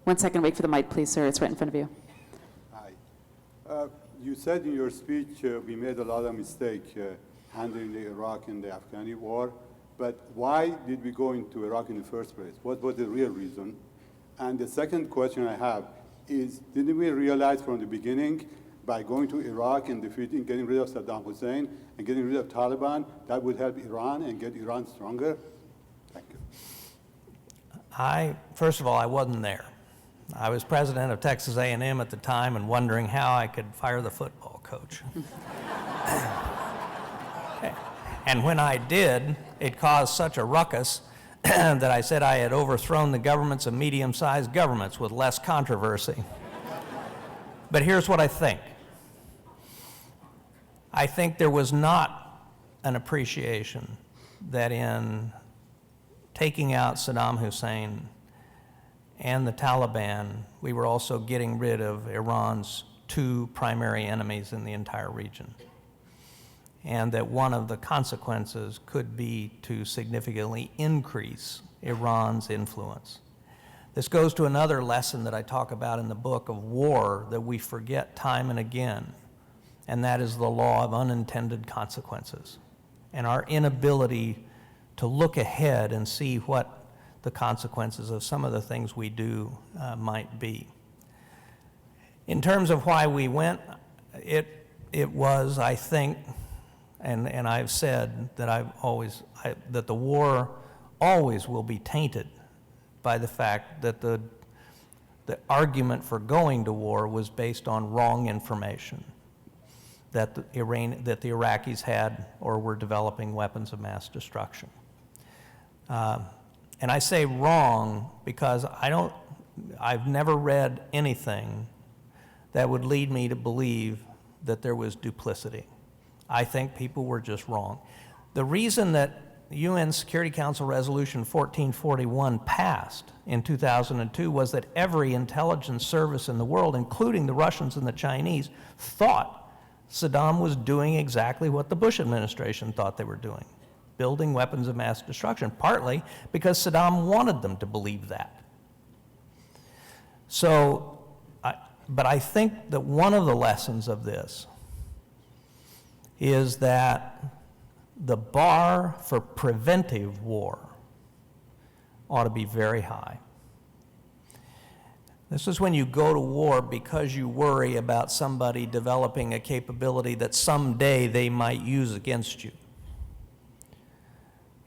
1 second, wait for the mic, please, sir. It's right in front of you. Hi. You said in your speech we made a lot of mistakes handling the Iraq and the Afghani war, but why did we go into Iraq in the first place? What was the real reason? And the second question I have is, didn't we realize from the beginning by going to Iraq and defeating, getting rid of Saddam Hussein and getting rid of Taliban, that would help Iran and get Iran stronger? Thank you. First of all, I wasn't there. I was president of Texas A&M at the time and wondering how I could fire the football coach. And when I did, it caused such a ruckus that I said I had overthrown the governments of medium-sized governments with less controversy. But here's what I think. I think there was not an appreciation that in taking out Saddam Hussein and the Taliban, we were also getting rid of Iran's two primary enemies in the entire region. And that one of the consequences could be to significantly increase Iran's influence. This goes to another lesson that I talk about in the book of war that we forget time and again, and that is the law of unintended consequences and our inability to look ahead and see what the consequences of some of the things we do might be. In terms of why we went, it was, I think, and I've said that that the war always will be tainted by the fact that the argument for going to war was based on wrong information, that the Iraqis had or were developing weapons of mass destruction. And I say wrong because I've never read anything that would lead me to believe that there was duplicity. I think people were just wrong. The reason that UN Security Council Resolution 1441 passed in 2002 was that every intelligence service in the world, including the Russians and the Chinese, thought Saddam was doing exactly what the Bush administration thought they were doing, building weapons of mass destruction, partly because Saddam wanted them to believe that. But I think that one of the lessons of this is that the bar for preventive war ought to be very high. This is when you go to war because you worry about somebody developing a capability that someday they might use against you.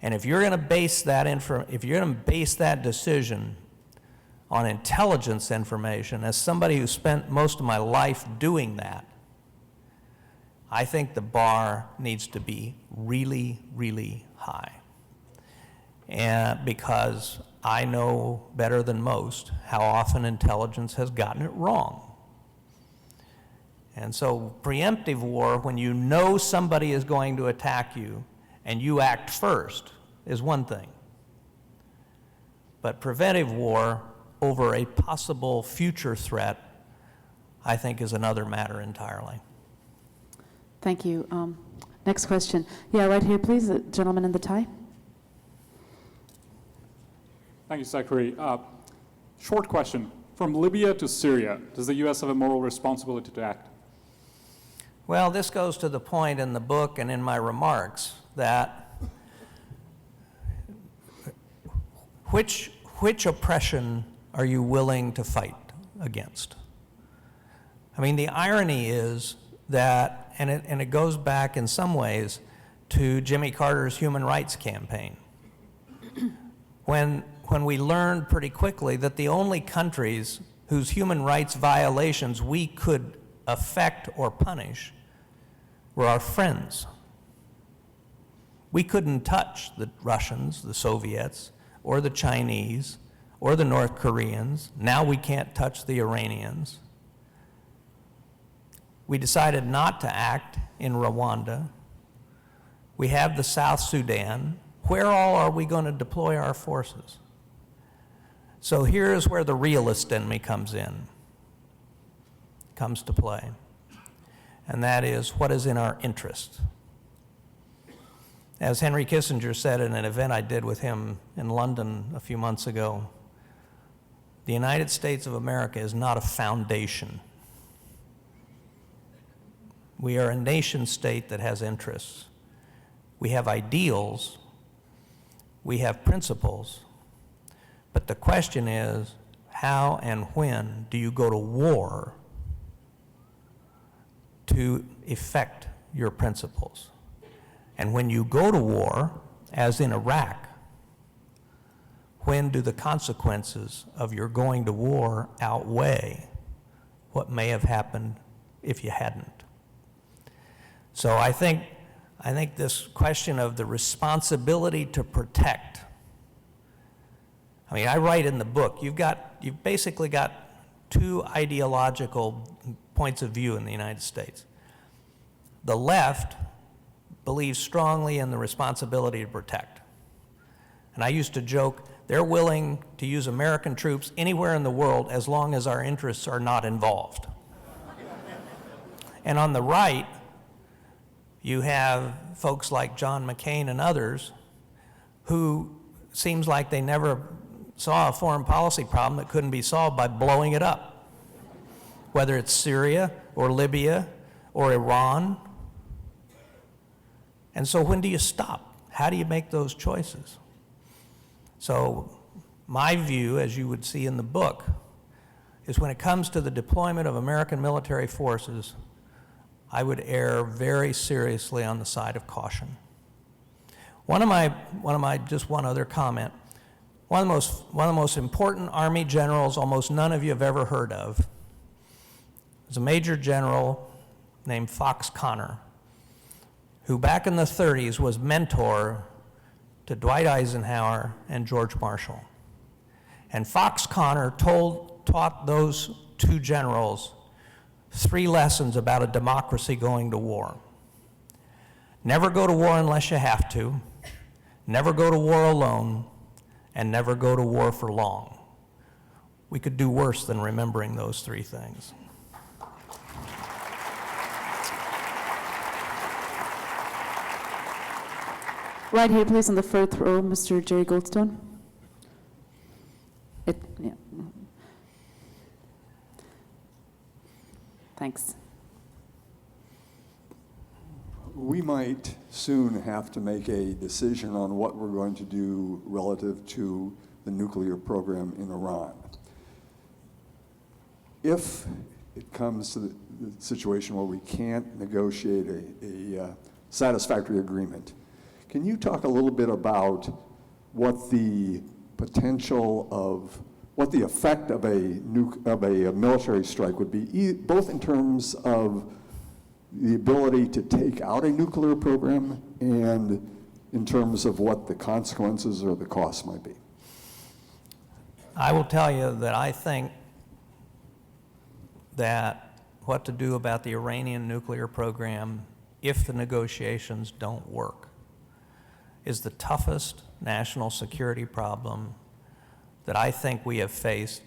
And if you're going to base that decision on intelligence information, as somebody who spent most of my life doing that, I think the bar needs to be really, really high. And because I know better than most how often intelligence has gotten it wrong. And so preemptive war, when you know somebody is going to attack you and you act first, is one thing. But preventive war over a possible future threat, I think, is another matter entirely. Thank you. Next question. Yeah, right here, please, the gentleman in the tie. Thank you, Secretary. Short question. From Libya to Syria, does the U.S. have a moral responsibility to act? Well, this goes to the point in the book and in my remarks that which oppression are you willing to fight against? I mean, the irony is that, and it goes back in some ways to Jimmy Carter's human rights campaign. When we learned pretty quickly that the only countries whose human rights violations we could affect or punish were our friends. We couldn't touch the Russians, the Soviets, or the Chinese, or the North Koreans. Now we can't touch the Iranians. We decided not to act in Rwanda. We have the South Sudan. Where all are we going to deploy our forces? So here's where the realist in me comes to play. And that is, what is in our interest? As Henry Kissinger said in an event I did with him in London a few months ago, the United States of America is not a foundation. We are a nation state that has interests. We have ideals. We have principles. But the question is, how and when do you go to war to effect your principles? And when you go to war, as in Iraq, when do the consequences of your going to war outweigh what may have happened if you hadn't? So I think this question of the responsibility to protect, I mean, I write in the book, you've basically got two ideological points of view in the United States. The left believes strongly in the responsibility to protect. And I used to joke, they're willing to use American troops anywhere in the world as long as our interests are not involved. And on the right, you have folks like John McCain and others who seems like they never saw a foreign policy problem that couldn't be solved by blowing it up, whether it's Syria or Libya or Iran. And so when do you stop? How do you make those choices? So my view, as you would see in the book, is when it comes to the deployment of American military forces, I would err very seriously on the side of caution. One other comment. One of the most important Army generals almost none of you have ever heard of is a Major General named Fox Connor, who back in the 30s was mentor to Dwight Eisenhower and George Marshall. And Fox Connor taught those two generals 3 lessons about a democracy going to war. Never go to war unless you have to, never go to war alone, and never go to war for long. We could do worse than remembering those 3 things. Right here, please, on the 4th row, Mr. Jerry Goldstone. Yeah. Thanks. We might soon have to make a decision on what we're going to do relative to the nuclear program in Iran. If it comes to the situation where we can't negotiate a satisfactory agreement, can you talk a little bit about what the potential of, what the effect of a military strike would be, both in terms of the ability to take out a nuclear program and in terms of what the consequences or the costs might be? I will tell you that I think that what to do about the Iranian nuclear program if the negotiations don't work is the toughest national security problem that I think we have faced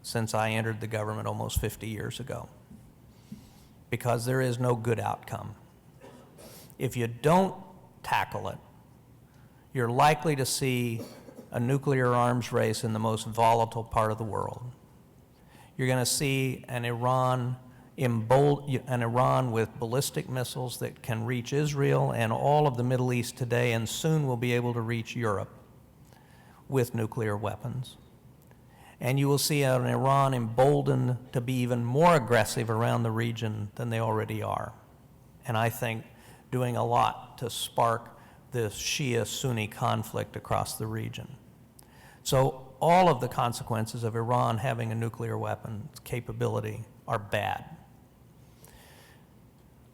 since I entered the government almost 50 years ago, because there is no good outcome. If you don't tackle it, you're likely to see a nuclear arms race in the most volatile part of the world. You're going to see an Iran with ballistic missiles that can reach Israel and all of the Middle East today, and soon will be able to reach Europe with nuclear weapons. And you will see an Iran emboldened to be even more aggressive around the region than they already are. And I think doing a lot to spark the Shia-Sunni conflict across the region. So all of the consequences of Iran having a nuclear weapons capability are bad.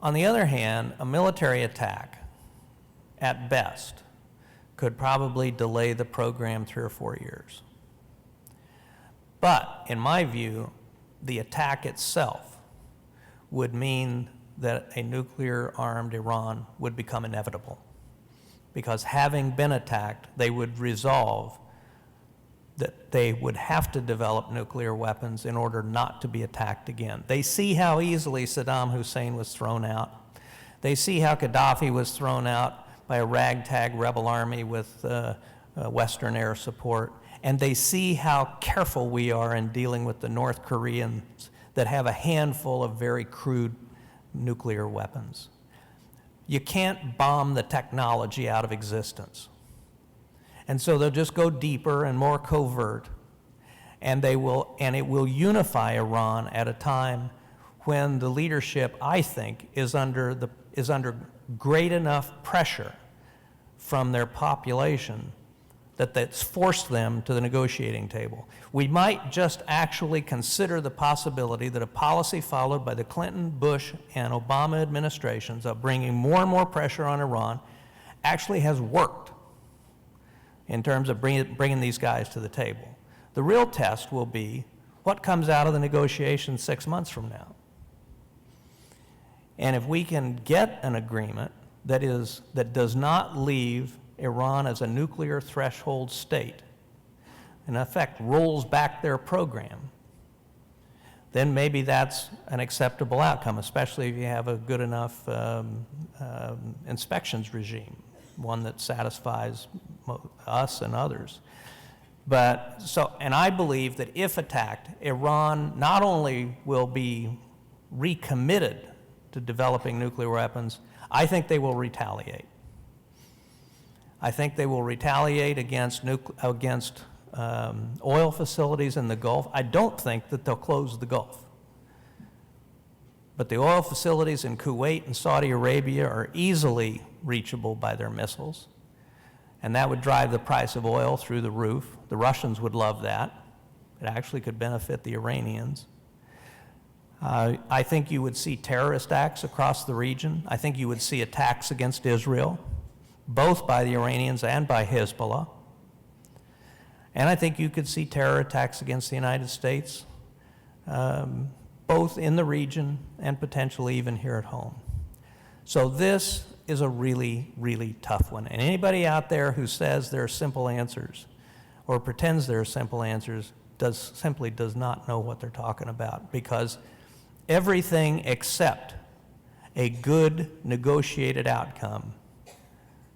On the other hand, a military attack, at best, could probably delay the program 3 or 4 years. But in my view, the attack itself would mean that a nuclear-armed Iran would become inevitable, because having been attacked, they would resolve that they would have to develop nuclear weapons in order not to be attacked again. They see how easily Saddam Hussein was thrown out. They see how Gaddafi was thrown out by a ragtag rebel army with Western air support. And they see how careful we are in dealing with the North Koreans that have a handful of very crude nuclear weapons. You can't bomb the technology out of existence. And so they'll just go deeper and more covert, and it will unify Iran at a time when the leadership, I think, is under great enough pressure from their population that's forced them to the negotiating table. We might just actually consider the possibility that a policy followed by the Clinton, Bush, and Obama administrations of bringing more and more pressure on Iran actually has worked in terms of bringing these guys to the table. The real test will be what comes out of the negotiations 6 months from now. And if we can get an agreement that does not leave Iran as a nuclear threshold state, in effect rolls back their program, then maybe that's an acceptable outcome, especially if you have a good enough inspections regime, one that satisfies us and others. And I believe that if attacked, Iran not only will be recommitted to developing nuclear weapons, I think they will retaliate. I think they will retaliate against oil facilities in the Gulf. I don't think that they'll close the Gulf. But the oil facilities in Kuwait and Saudi Arabia are easily reachable by their missiles. And that would drive the price of oil through the roof. The Russians would love that. It actually could benefit the Iranians. I think you would see terrorist acts across the region. I think you would see attacks against Israel, both by the Iranians and by Hezbollah. And I think you could see terror attacks against the United States, both in the region and potentially even here at home. So this is a really, really tough one. And anybody out there who says there are simple answers or pretends there are simple answers simply does not know what they're talking about, because everything except a good negotiated outcome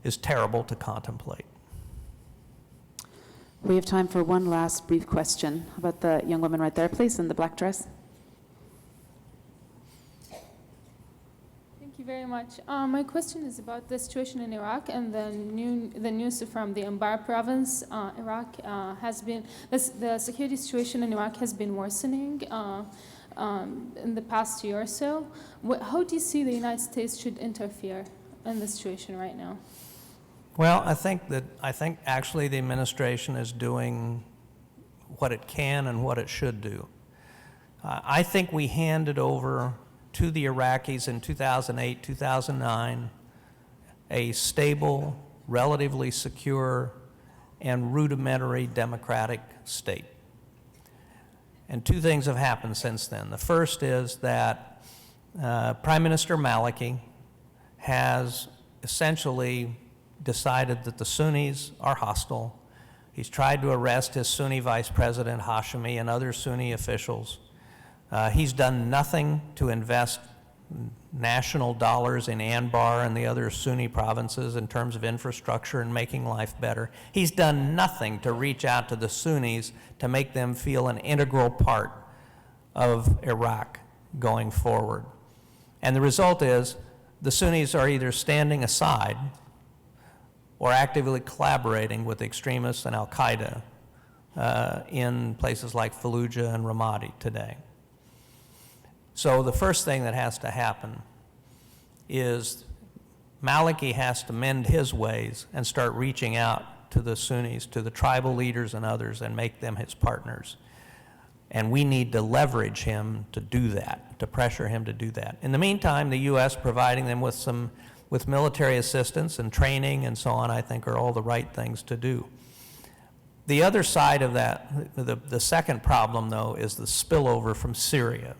is terrible to contemplate. We have time for one last brief question. How about the young woman right there, please, in the black dress? Thank you very much. My question is about the situation in Iraq and the news from the Anbar province. Iraq has been, the security situation in Iraq has been worsening in the past year or so. How do you see the United States should interfere in the situation right now? Well, I think actually the administration is doing what it can and what it should do. I think we handed over to the Iraqis in 2008, 2009, a stable, relatively secure, and rudimentary democratic state. And two things have happened since then. The first is that Prime Minister Maliki has essentially decided that the Sunnis are hostile. He's tried to arrest his Sunni Vice President Hashemi and other Sunni officials. He's done nothing to invest national dollars in Anbar and the other Sunni provinces in terms of infrastructure and making life better. He's done nothing to reach out to the Sunnis to make them feel an integral part of Iraq going forward. And the result is the Sunnis are either standing aside or actively collaborating with extremists and al-Qaeda in places like Fallujah and Ramadi today. So the first thing that has to happen is Maliki has to mend his ways and start reaching out to the Sunnis, to the tribal leaders and others, and make them his partners. And we need to leverage him to do that, to pressure him to do that. In the meantime, the U.S. providing them with military assistance and training and so on, I think are all the right things to do. The other side of that, the second problem, though, is the spillover from Syria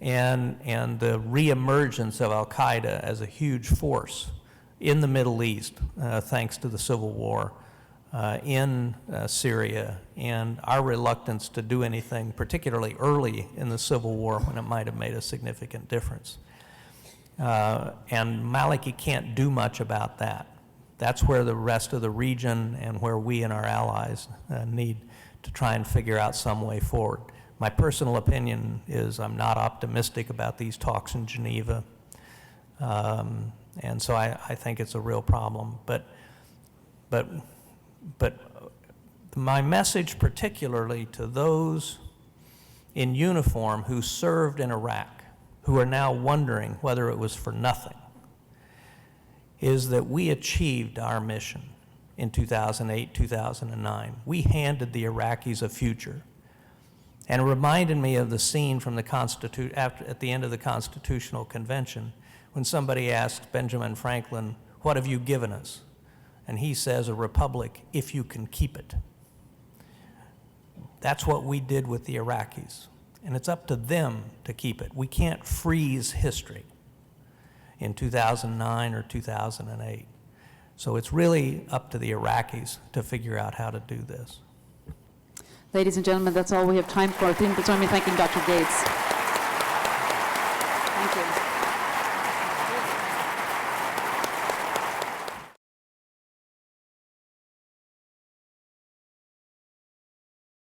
and the reemergence of al-Qaeda as a huge force in the Middle East, thanks to the civil war in Syria, and our reluctance to do anything, particularly early in the civil war when it might have made a significant difference. And Maliki can't do much about that. That's where the rest of the region and where we and our allies need to try and figure out some way forward. My personal opinion is I'm not optimistic about these talks in Geneva, and so I think it's a real problem. But my message particularly to those in uniform who served in Iraq, who are now wondering whether it was for nothing, is that we achieved our mission in 2008, 2009. We handed the Iraqis a future. And it reminded me of the scene from the at the end of the Constitutional Convention when somebody asked Benjamin Franklin, "What have you given us?" And he says, "A republic, if you can keep it." That's what we did with the Iraqis. And it's up to them to keep it. We can't freeze history in 2009 or 2008. So it's really up to the Iraqis to figure out how to do this. Ladies and gentlemen, that's all we have time for. Join me in thanking Dr. Gates.